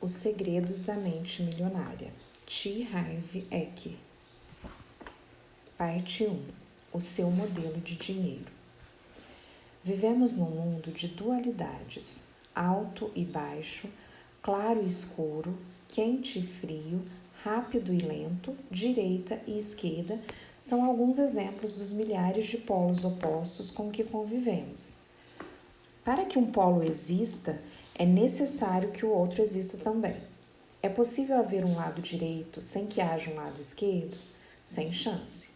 Os Segredos da Mente Milionária, T. Harv Eker. Parte 1. O seu modelo de dinheiro. Vivemos num mundo de dualidades, alto e baixo, claro e escuro, quente e frio, rápido e lento, direita e esquerda são alguns exemplos dos milhares de polos opostos com que convivemos. Para que um polo exista, é necessário que o outro exista também. É possível haver um lado direito sem que haja um lado esquerdo? Sem chance.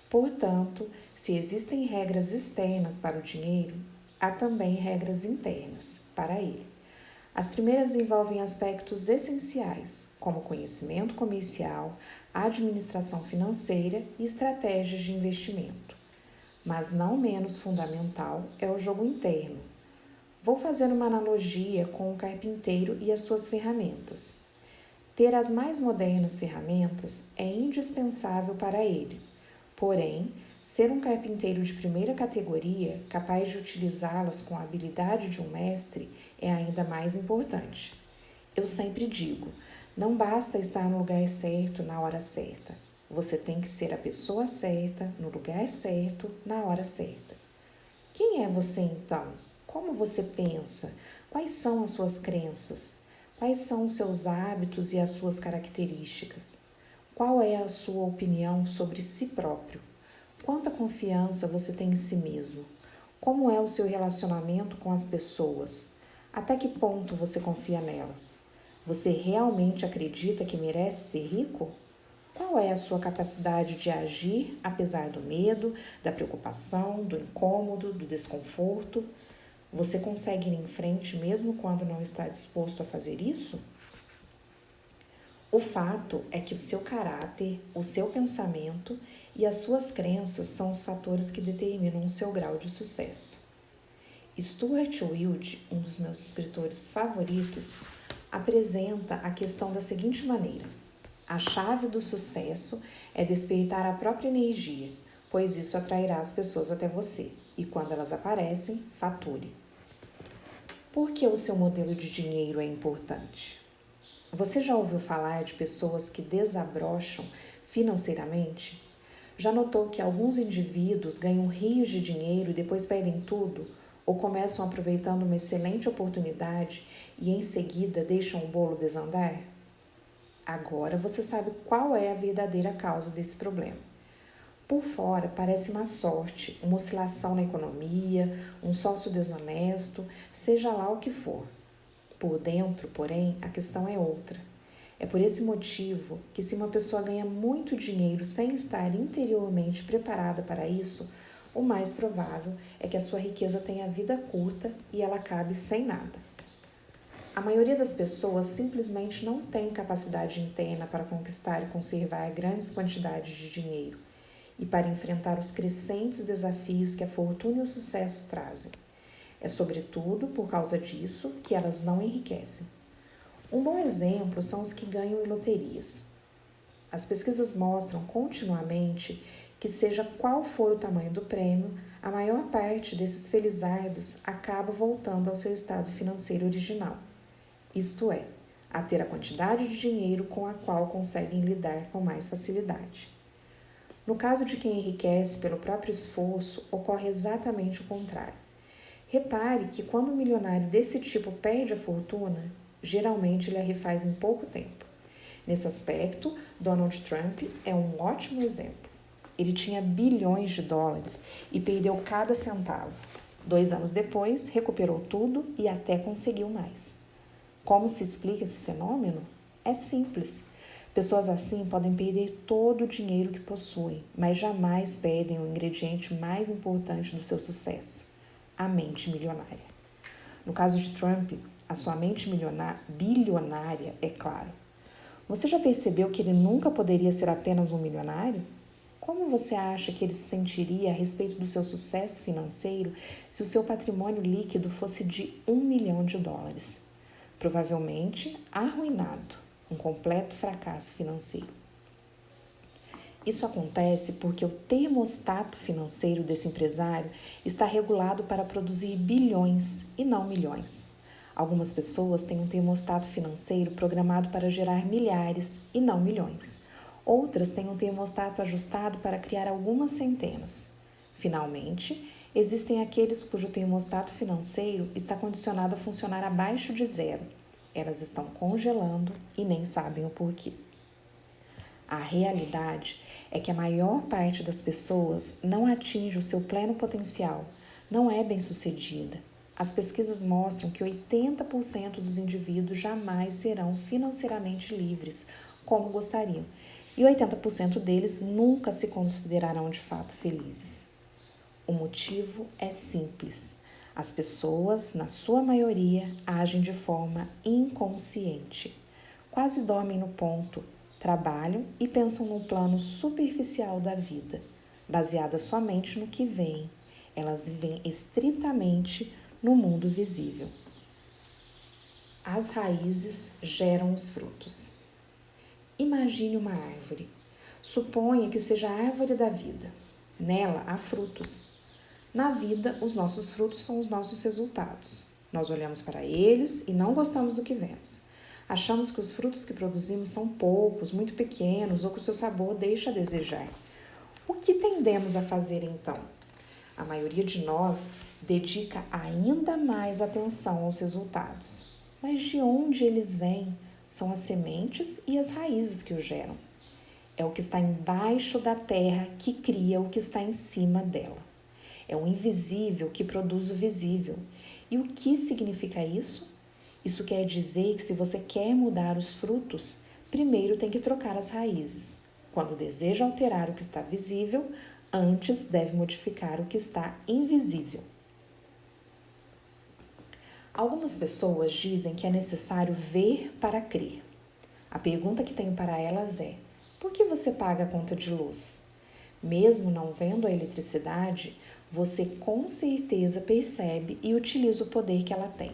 Portanto, se existem regras externas para o dinheiro, há também regras internas para ele. As primeiras envolvem aspectos essenciais, como conhecimento comercial, administração financeira e estratégias de investimento. Mas não menos fundamental é o jogo interno. Vou fazer uma analogia com o carpinteiro e as suas ferramentas. Ter as mais modernas ferramentas é indispensável para ele. Porém, ser um carpinteiro de primeira categoria, capaz de utilizá-las com a habilidade de um mestre, é ainda mais importante. Eu sempre digo, não basta estar no lugar certo na hora certa. Você tem que ser a pessoa certa, no lugar certo, na hora certa. Quem é você então? Como você pensa? Quais são as suas crenças? Quais são os seus hábitos e as suas características? Qual é a sua opinião sobre si próprio? Quanta confiança você tem em si mesmo? Como é o seu relacionamento com as pessoas? Até que ponto você confia nelas? Você realmente acredita que merece ser rico? Qual é a sua capacidade de agir apesar do medo, da preocupação, do incômodo, do desconforto? Você consegue ir em frente mesmo quando não está disposto a fazer isso? O fato é que o seu caráter, o seu pensamento e as suas crenças são os fatores que determinam o seu grau de sucesso. Stuart Wilde, um dos meus escritores favoritos, apresenta a questão da seguinte maneira: a chave do sucesso é despertar a própria energia, pois isso atrairá as pessoas até você, e quando elas aparecem, fature. Por que o seu modelo de dinheiro é importante? Você já ouviu falar de pessoas que desabrocham financeiramente? Já notou que alguns indivíduos ganham rios de dinheiro e depois perdem tudo? Ou começam aproveitando uma excelente oportunidade e em seguida deixam o bolo desandar? Agora você sabe qual é a verdadeira causa desse problema. Por fora parece má sorte, uma oscilação na economia, um sócio desonesto, seja lá o que for. Por dentro, porém, a questão é outra. É por esse motivo que, se uma pessoa ganha muito dinheiro sem estar interiormente preparada para isso, o mais provável é que a sua riqueza tenha vida curta e ela acabe sem nada. A maioria das pessoas simplesmente não tem capacidade interna para conquistar e conservar grandes quantidades de dinheiro e para enfrentar os crescentes desafios que a fortuna e o sucesso trazem. É sobretudo por causa disso que elas não enriquecem. Um bom exemplo são os que ganham em loterias. As pesquisas mostram continuamente que, seja qual for o tamanho do prêmio, a maior parte desses felizardos acaba voltando ao seu estado financeiro original, isto é, a ter a quantidade de dinheiro com a qual conseguem lidar com mais facilidade. No caso de quem enriquece pelo próprio esforço, ocorre exatamente o contrário. Repare que quando um milionário desse tipo perde a fortuna, geralmente ele a refaz em pouco tempo. Nesse aspecto, Donald Trump é um ótimo exemplo. Ele tinha bilhões de dólares e perdeu cada centavo. 2 anos depois, recuperou tudo e até conseguiu mais. Como se explica esse fenômeno? É simples. Pessoas assim podem perder todo o dinheiro que possuem, mas jamais perdem o ingrediente mais importante do seu sucesso: a mente milionária. No caso de Trump, a sua mente bilionária, é claro. Você já percebeu que ele nunca poderia ser apenas um milionário? Como você acha que ele se sentiria a respeito do seu sucesso financeiro se o seu patrimônio líquido fosse de $1 milhão? Provavelmente arruinado, um completo fracasso financeiro. Isso acontece porque o termostato financeiro desse empresário está regulado para produzir bilhões e não milhões. Algumas pessoas têm um termostato financeiro programado para gerar milhares e não milhões. Outras têm um termostato ajustado para criar algumas centenas. Finalmente, existem aqueles cujo termostato financeiro está condicionado a funcionar abaixo de zero. Elas estão congelando e nem sabem o porquê. A realidade é que a maior parte das pessoas não atinge o seu pleno potencial, não é bem-sucedida. As pesquisas mostram que 80% dos indivíduos jamais serão financeiramente livres, como gostariam, e 80% deles nunca se considerarão de fato felizes. O motivo é simples. As pessoas, na sua maioria, agem de forma inconsciente. Quase dormem no ponto, trabalham e pensam no plano superficial da vida, baseada somente no que veem. Elas vivem estritamente no mundo visível. As raízes geram os frutos. Imagine uma árvore. Suponha que seja a árvore da vida. Nela há frutos. Na vida, os nossos frutos são os nossos resultados. Nós olhamos para eles e não gostamos do que vemos. Achamos que os frutos que produzimos são poucos, muito pequenos ou que o seu sabor deixa a desejar. O que tendemos a fazer então? A maioria de nós dedica ainda mais atenção aos resultados. Mas de onde eles vêm? São as sementes e as raízes que o geram. É o que está embaixo da terra que cria o que está em cima dela. É o invisível que produz o visível. E o que significa isso? Isso quer dizer que se você quer mudar os frutos, primeiro tem que trocar as raízes. Quando deseja alterar o que está visível, antes deve modificar o que está invisível. Algumas pessoas dizem que é necessário ver para crer. A pergunta que tenho para elas é: por que você paga a conta de luz? Mesmo não vendo a eletricidade, você com certeza percebe e utiliza o poder que ela tem.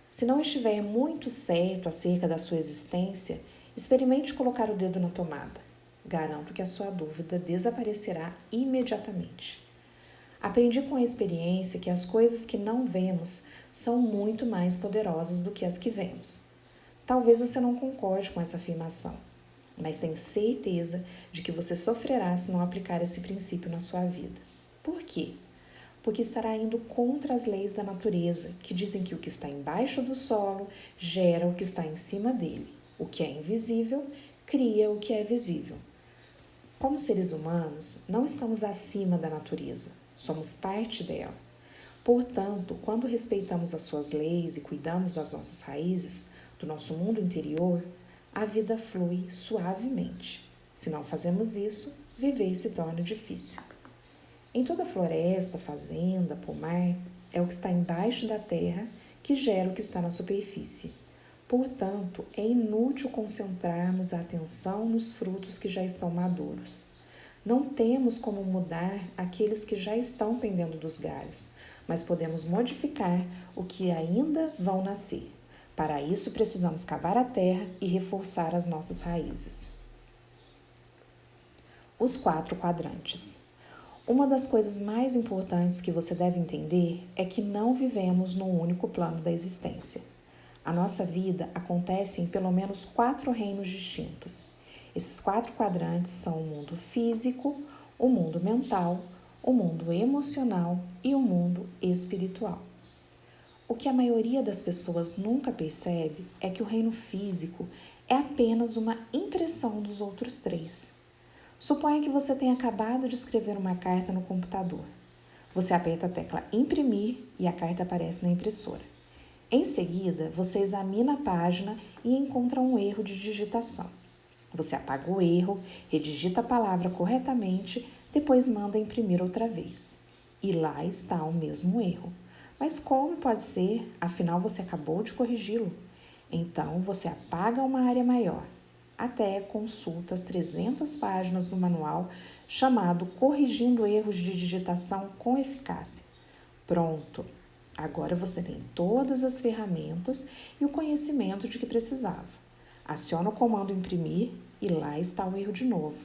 Se não estiver muito certo acerca da sua existência, experimente colocar o dedo na tomada. Garanto que a sua dúvida desaparecerá imediatamente. Aprendi com a experiência que as coisas que não vemos são muito mais poderosas do que as que vemos. Talvez você não concorde com essa afirmação, mas tenho certeza de que você sofrerá se não aplicar esse princípio na sua vida. Por quê? Porque estará indo contra as leis da natureza, que dizem que o que está embaixo do solo gera o que está em cima dele. O que é invisível cria o que é visível. Como seres humanos, não estamos acima da natureza, somos parte dela. Portanto, quando respeitamos as suas leis e cuidamos das nossas raízes, do nosso mundo interior, a vida flui suavemente. Se não fazemos isso, viver se torna difícil. Em toda floresta, fazenda, pomar, é o que está embaixo da terra que gera o que está na superfície. Portanto, é inútil concentrarmos a atenção nos frutos que já estão maduros. Não temos como mudar aqueles que já estão pendendo dos galhos, mas podemos modificar o que ainda vão nascer. Para isso, precisamos cavar a terra e reforçar as nossas raízes. Os 4 quadrantes. Uma das coisas mais importantes que você deve entender é que não vivemos num único plano da existência. A nossa vida acontece em pelo menos 4 reinos distintos. Esses 4 quadrantes são o mundo físico, o mundo mental, o mundo emocional e o mundo espiritual. O que a maioria das pessoas nunca percebe é que o reino físico é apenas uma impressão dos outros 3. Suponha que você tenha acabado de escrever uma carta no computador. Você aperta a tecla imprimir e a carta aparece na impressora. Em seguida, você examina a página e encontra um erro de digitação. Você apaga o erro, redigita a palavra corretamente, depois manda imprimir outra vez. E lá está o mesmo erro. Mas como pode ser? Afinal, você acabou de corrigi-lo. Então, você apaga uma área maior. Até consulta as 300 páginas do manual chamado Corrigindo Erros de Digitação com Eficácia. Pronto! Agora você tem todas as ferramentas e o conhecimento de que precisava. Aciona o comando imprimir e lá está o erro de novo.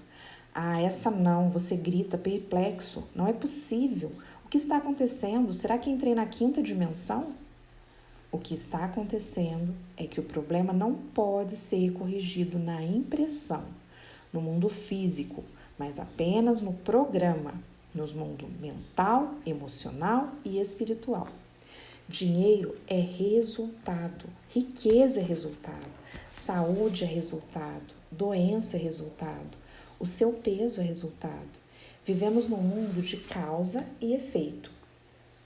Ah, essa não, você grita perplexo. Não é possível. O que está acontecendo? Será que entrei na 5ª dimensão? O que está acontecendo é que o problema não pode ser corrigido na impressão, no mundo físico, mas apenas no programa, nos mundos mental, emocional e espiritual. Dinheiro é resultado, riqueza é resultado, saúde é resultado, doença é resultado, o seu peso é resultado. Vivemos num mundo de causa e efeito.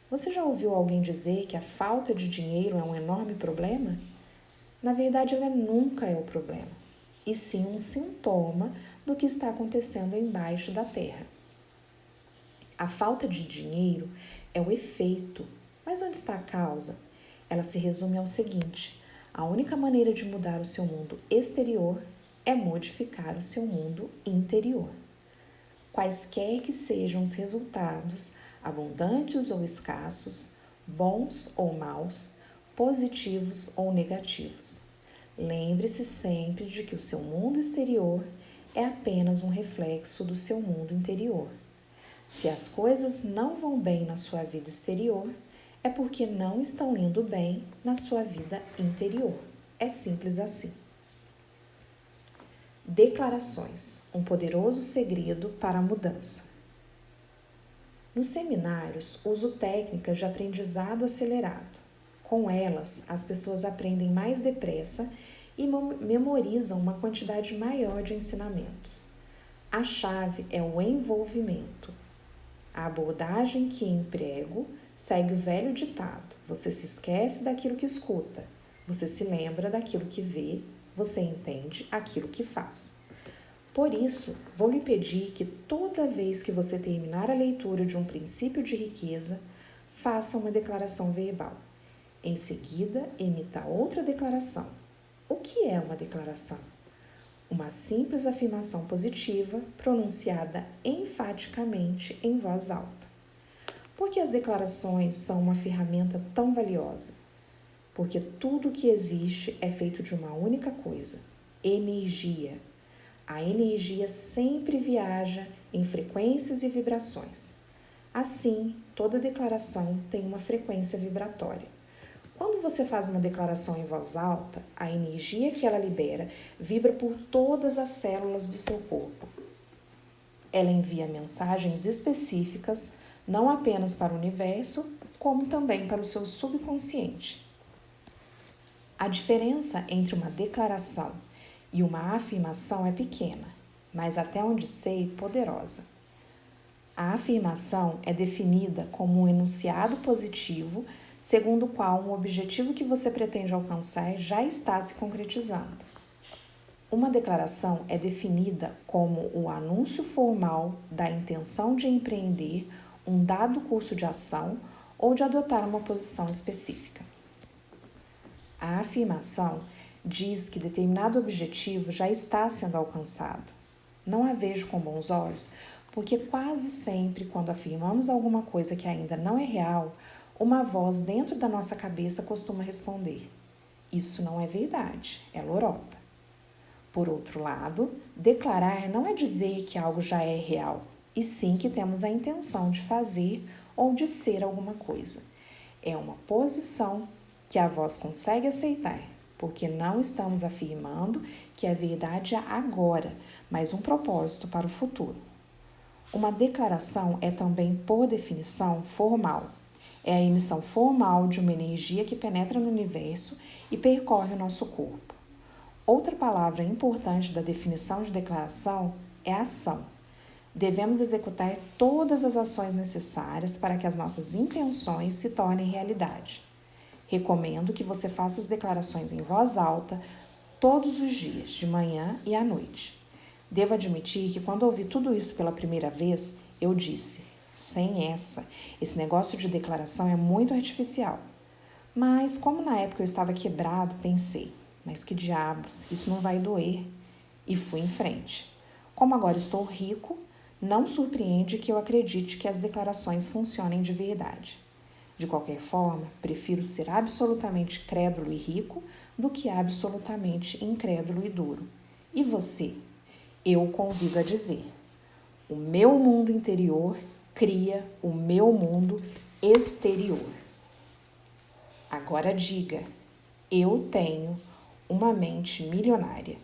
Você já ouviu alguém dizer que a falta de dinheiro é um enorme problema? Na verdade, ela nunca é o problema, e sim um sintoma do que está acontecendo embaixo da terra. A falta de dinheiro é o efeito, mas onde está a causa? Ela se resume ao seguinte: a única maneira de mudar o seu mundo exterior é modificar o seu mundo interior. Quaisquer que sejam os resultados, abundantes ou escassos, bons ou maus, positivos ou negativos. Lembre-se sempre de que o seu mundo exterior é apenas um reflexo do seu mundo interior. Se as coisas não vão bem na sua vida exterior, é porque não estão indo bem na sua vida interior. É simples assim. Declarações, um poderoso segredo para a mudança. Nos seminários, uso técnicas de aprendizado acelerado. Com elas, as pessoas aprendem mais depressa e memorizam uma quantidade maior de ensinamentos. A chave é o envolvimento. A abordagem que emprego segue o velho ditado: você se esquece daquilo que escuta, você se lembra daquilo que vê, você entende aquilo que faz. Por isso, vou lhe pedir que toda vez que você terminar a leitura de um princípio de riqueza, faça uma declaração verbal. Em seguida, emita outra declaração. O que é uma declaração? Uma simples afirmação positiva pronunciada enfaticamente em voz alta. Por que as declarações são uma ferramenta tão valiosa? Porque tudo o que existe é feito de uma única coisa: energia. A energia sempre viaja em frequências e vibrações. Assim, toda declaração tem uma frequência vibratória. Quando você faz uma declaração em voz alta, a energia que ela libera vibra por todas as células do seu corpo. Ela envia mensagens específicas, não apenas para o universo, como também para o seu subconsciente. A diferença entre uma declaração e uma afirmação é pequena, mas até onde sei, poderosa. A afirmação é definida como um enunciado positivo, segundo o qual um objetivo que você pretende alcançar já está se concretizando. Uma declaração é definida como o anúncio formal da intenção de empreender um dado curso de ação ou de adotar uma posição específica. A afirmação diz que determinado objetivo já está sendo alcançado. Não a vejo com bons olhos, porque quase sempre, quando afirmamos alguma coisa que ainda não é real, uma voz dentro da nossa cabeça costuma responder: isso não é verdade, é lorota. Por outro lado, declarar não é dizer que algo já é real, e sim que temos a intenção de fazer ou de ser alguma coisa. É uma posição que a voz consegue aceitar, porque não estamos afirmando que é verdade agora, mas um propósito para o futuro. Uma declaração é também, por definição, formal. É a emissão formal de uma energia que penetra no universo e percorre o nosso corpo. Outra palavra importante da definição de declaração é ação. Devemos executar todas as ações necessárias para que as nossas intenções se tornem realidade. Recomendo que você faça as declarações em voz alta todos os dias, de manhã e à noite. Devo admitir que quando ouvi tudo isso pela primeira vez, eu disse: sem essa, esse negócio de declaração é muito artificial. Mas como na época eu estava quebrado, pensei: mas que diabos, isso não vai doer. E fui em frente. Como agora estou rico, não surpreende que eu acredite que as declarações funcionem de verdade. De qualquer forma, prefiro ser absolutamente crédulo e rico do que absolutamente incrédulo e duro. E você? Eu o convido a dizer: o meu mundo interior cria o meu mundo exterior. Agora diga: eu tenho uma mente milionária.